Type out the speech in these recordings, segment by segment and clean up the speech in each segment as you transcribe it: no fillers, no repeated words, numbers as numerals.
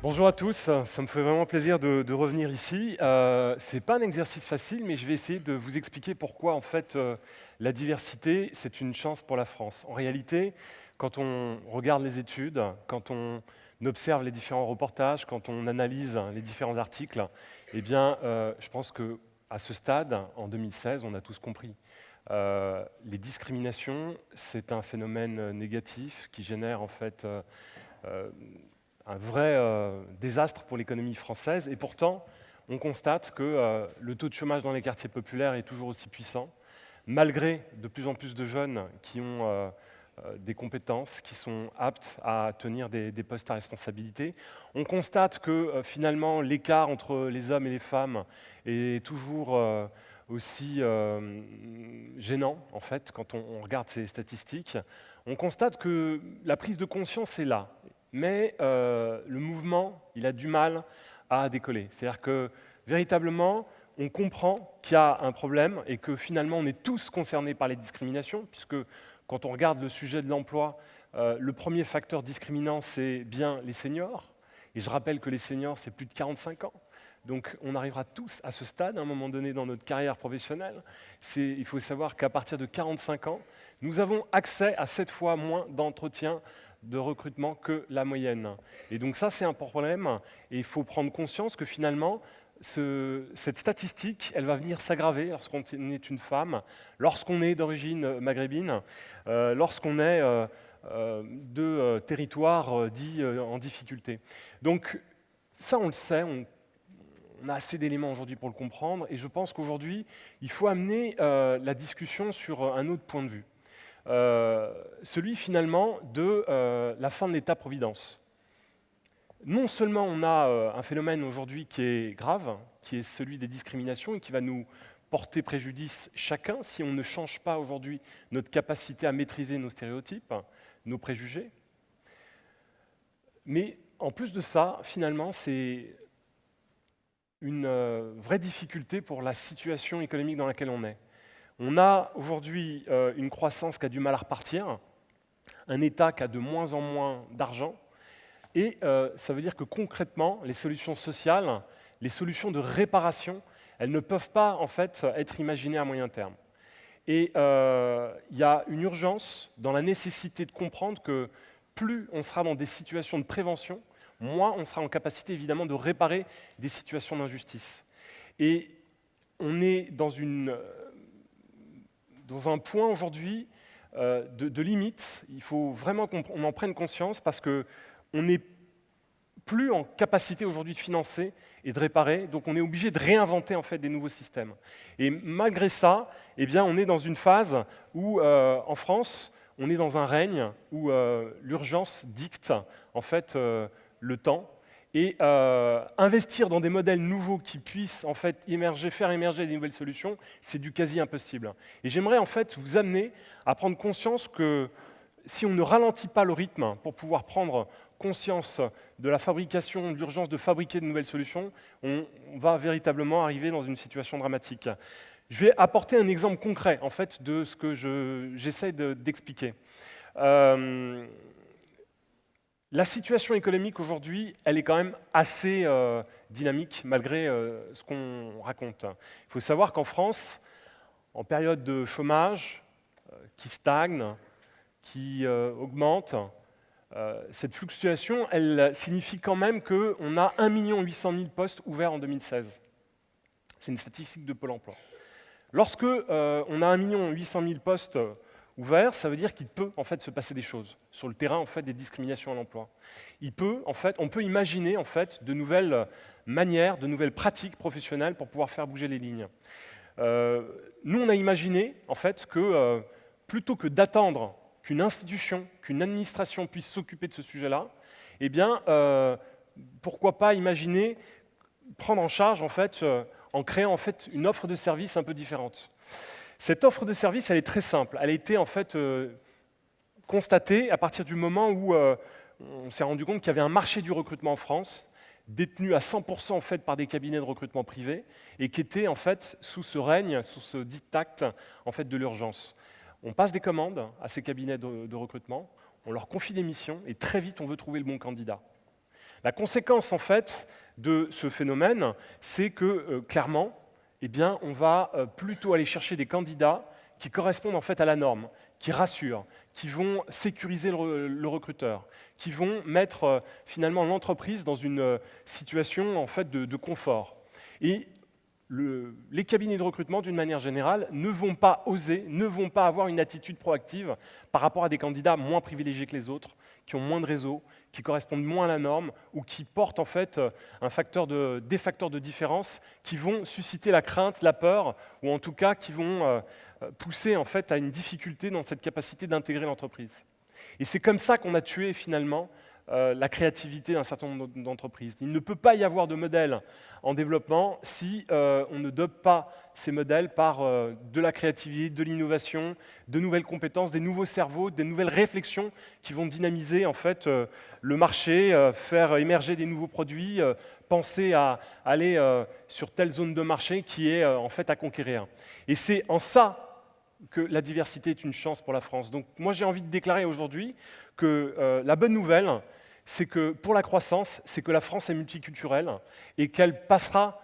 Bonjour à tous, ça me fait vraiment plaisir de revenir ici. C'est pas un exercice facile, mais je vais essayer de vous expliquer pourquoi en fait la diversité c'est une chance pour la France. En réalité, quand on regarde les études, quand on observe les différents reportages, quand on analyse les différents articles, eh bien, je pense que à ce stade, en 2016, on a tous compris. Les discriminations, c'est un phénomène négatif qui génère en fait euh, un vrai désastre pour l'économie française. Et pourtant, on constate que le taux de chômage dans les quartiers populaires est toujours aussi puissant, malgré de plus en plus de jeunes qui ont des compétences, qui sont aptes à tenir des postes à responsabilité. On constate que finalement, l'écart entre les hommes et les femmes est toujours aussi gênant, en fait, quand on regarde ces statistiques. On constate que la prise de conscience est là, mais le mouvement, il a du mal à décoller. C'est-à-dire que véritablement, on comprend qu'il y a un problème et que finalement, on est tous concernés par les discriminations, puisque quand on regarde le sujet de l'emploi, le premier facteur discriminant, c'est bien les seniors. Et je rappelle que les seniors, c'est plus de 45 ans. Donc on arrivera tous à ce stade, à un moment donné dans notre carrière professionnelle. Il faut savoir qu'à partir de 45 ans, nous avons accès à 7 fois moins d'entretiens de recrutement que la moyenne. Et donc ça, c'est un problème, et il faut prendre conscience que finalement, cette statistique, elle va venir s'aggraver lorsqu'on est une femme, lorsqu'on est d'origine maghrébine, lorsqu'on est de territoires dits en difficulté. Donc ça, on le sait, on a assez d'éléments aujourd'hui pour le comprendre, et je pense qu'aujourd'hui, il faut amener la discussion sur un autre point de vue. Celui finalement de la fin de l'État-providence. Non seulement on a un phénomène aujourd'hui qui est grave, qui est celui des discriminations et qui va nous porter préjudice chacun si on ne change pas aujourd'hui notre capacité à maîtriser nos stéréotypes, nos préjugés, mais en plus de ça, finalement, c'est une vraie difficulté pour la situation économique dans laquelle on est. On a aujourd'hui une croissance qui a du mal à repartir, un État qui a de moins en moins d'argent, et ça veut dire que concrètement, les solutions sociales, les solutions de réparation, elles ne peuvent pas en fait être imaginées à moyen terme. Et il y a une urgence dans la nécessité de comprendre que plus on sera dans des situations de prévention, moins on sera en capacité évidemment de réparer des situations d'injustice. Et on est dans un point aujourd'hui de limite. Il faut vraiment qu'on en prenne conscience parce qu'on n'est plus en capacité aujourd'hui de financer et de réparer, donc on est obligé de réinventer en fait des nouveaux systèmes. Et malgré ça, eh bien, on est dans une phase où, en France, on est dans un règne où l'urgence dicte en fait le temps. Et investir dans des modèles nouveaux qui puissent en fait faire émerger des nouvelles solutions, c'est du quasi impossible. Et j'aimerais en fait vous amener à prendre conscience que si on ne ralentit pas le rythme pour pouvoir prendre conscience de la fabrication, de l'urgence de fabriquer de nouvelles solutions, on va véritablement arriver dans une situation dramatique. Je vais apporter un exemple concret en fait de ce que j'essaie d'expliquer. La situation économique aujourd'hui, elle est quand même assez dynamique malgré ce qu'on raconte. Il faut savoir qu'en France, en période de chômage qui stagne, qui augmente, cette fluctuation, elle signifie quand même qu'on a 1 800 000 postes ouverts en 2016. C'est une statistique de Pôle emploi. Lorsque on a 1 800 000 postes ouverts, ça veut dire qu'il peut en fait se passer des choses sur le terrain en fait des discriminations à l'emploi. On peut imaginer en fait de nouvelles manières, de nouvelles pratiques professionnelles pour pouvoir faire bouger les lignes. Nous, on a imaginé en fait que plutôt que d'attendre qu'une institution, qu'une administration puisse s'occuper de ce sujet-là, eh bien, pourquoi pas imaginer prendre en charge en fait en créant en fait une offre de service un peu différente. Cette offre de service, elle est très simple. Elle a été en fait constatée à partir du moment où on s'est rendu compte qu'il y avait un marché du recrutement en France, détenu à 100% en fait par des cabinets de recrutement privés, et qui était en fait sous ce règne, sous ce diktat en fait de l'urgence. On passe des commandes à ces cabinets de recrutement, on leur confie des missions, et très vite on veut trouver le bon candidat. La conséquence, en fait, de ce phénomène, c'est que, clairement, eh bien, on va plutôt aller chercher des candidats qui correspondent en fait à la norme, qui rassurent, qui vont sécuriser le recruteur, qui vont mettre finalement l'entreprise dans une situation en fait de confort. Et les cabinets de recrutement, d'une manière générale, ne vont pas oser, ne vont pas avoir une attitude proactive par rapport à des candidats moins privilégiés que les autres, qui ont moins de réseau, qui correspondent moins à la norme ou qui portent en fait des facteurs de différence qui vont susciter la crainte, la peur, ou en tout cas qui vont pousser en fait à une difficulté dans cette capacité d'intégrer l'entreprise. Et c'est comme ça qu'on a tué finalement la créativité d'un certain nombre d'entreprises. Il ne peut pas y avoir de modèle en développement si on ne dope pas ces modèles par de la créativité, de l'innovation, de nouvelles compétences, des nouveaux cerveaux, des nouvelles réflexions qui vont dynamiser en fait le marché, faire émerger des nouveaux produits, penser à aller sur telle zone de marché qui est en fait à conquérir. Et c'est en ça que la diversité est une chance pour la France. Donc moi j'ai envie de déclarer aujourd'hui que la bonne nouvelle, c'est que pour la croissance, c'est que la France est multiculturelle et qu'elle passera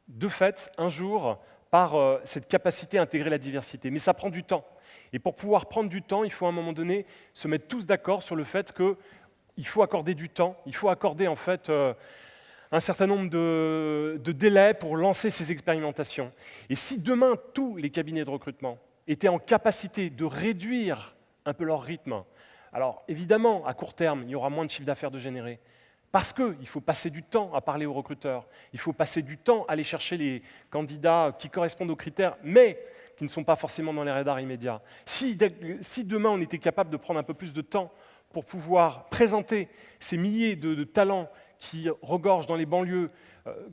de fait un jour par cette capacité à intégrer la diversité. Mais ça prend du temps. Et pour pouvoir prendre du temps, il faut à un moment donné se mettre tous d'accord sur le fait qu'il faut accorder du temps, il faut accorder en fait un certain nombre de délais pour lancer ces expérimentations. Et si demain, tous les cabinets de recrutement étaient en capacité de réduire un peu leur rythme, alors évidemment, à court terme, il y aura moins de chiffre d'affaires de générer, parce qu'il faut passer du temps à parler aux recruteurs, il faut passer du temps à aller chercher les candidats qui correspondent aux critères, mais qui ne sont pas forcément dans les radars immédiats. Si demain on était capable de prendre un peu plus de temps pour pouvoir présenter ces milliers de talents qui regorgent dans les banlieues,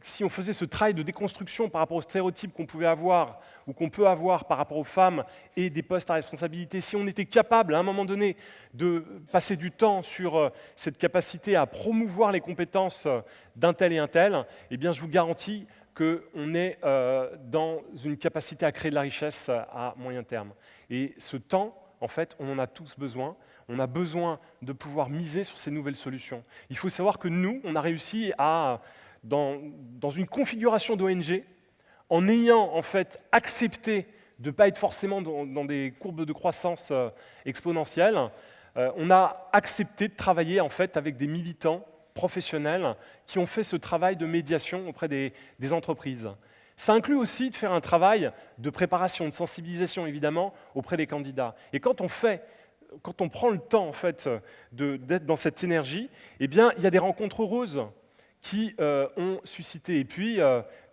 si on faisait ce travail de déconstruction par rapport aux stéréotypes qu'on pouvait avoir ou qu'on peut avoir par rapport aux femmes et des postes à responsabilité, si on était capable à un moment donné de passer du temps sur cette capacité à promouvoir les compétences d'un tel et un tel, eh bien je vous garantis qu'on est dans une capacité à créer de la richesse à moyen terme. Et ce temps, en fait, on en a tous besoin. On a besoin de pouvoir miser sur ces nouvelles solutions. Il faut savoir que nous, on a réussi à, dans une configuration d'ONG, en ayant en fait accepté de ne pas être forcément dans des courbes de croissance exponentielles, on a accepté de travailler en fait avec des militants professionnels qui ont fait ce travail de médiation auprès des entreprises. Ça inclut aussi de faire un travail de préparation, de sensibilisation évidemment auprès des candidats. Et quand on prend le temps en fait d'être dans cette énergie, eh bien il y a des rencontres heureuses qui ont suscité. Et puis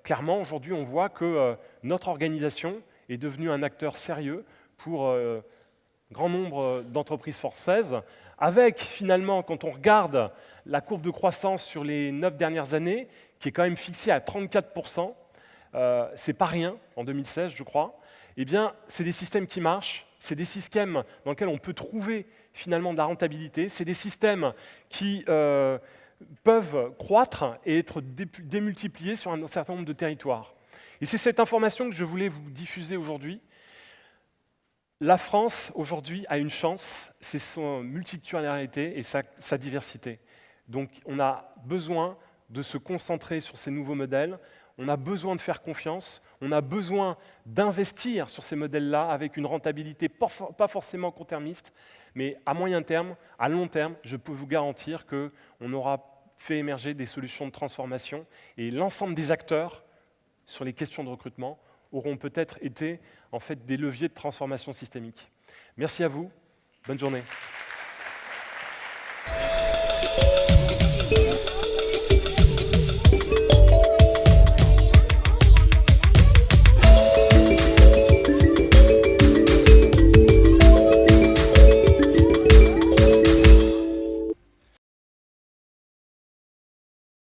clairement aujourd'hui on voit que notre organisation est devenue un acteur sérieux pour grand nombre d'entreprises françaises, avec finalement, quand on regarde la courbe de croissance sur les 9 dernières années, qui est quand même fixée à 34%, c'est pas rien, en 2016 je crois, eh bien c'est des systèmes qui marchent, c'est des systèmes dans lesquels on peut trouver finalement de la rentabilité, c'est des systèmes qui peuvent croître et être démultipliés sur un certain nombre de territoires. Et c'est cette information que je voulais vous diffuser aujourd'hui. La France, aujourd'hui, a une chance, c'est son multiculturalité et sa diversité. Donc, on a besoin de se concentrer sur ces nouveaux modèles, on a besoin de faire confiance, on a besoin d'investir sur ces modèles-là avec une rentabilité pas forcément court-termiste, mais à moyen terme, à long terme, je peux vous garantir qu'on aura fait émerger des solutions de transformation et l'ensemble des acteurs sur les questions de recrutement auront peut-être été en fait des leviers de transformation systémique. Merci à vous, bonne journée.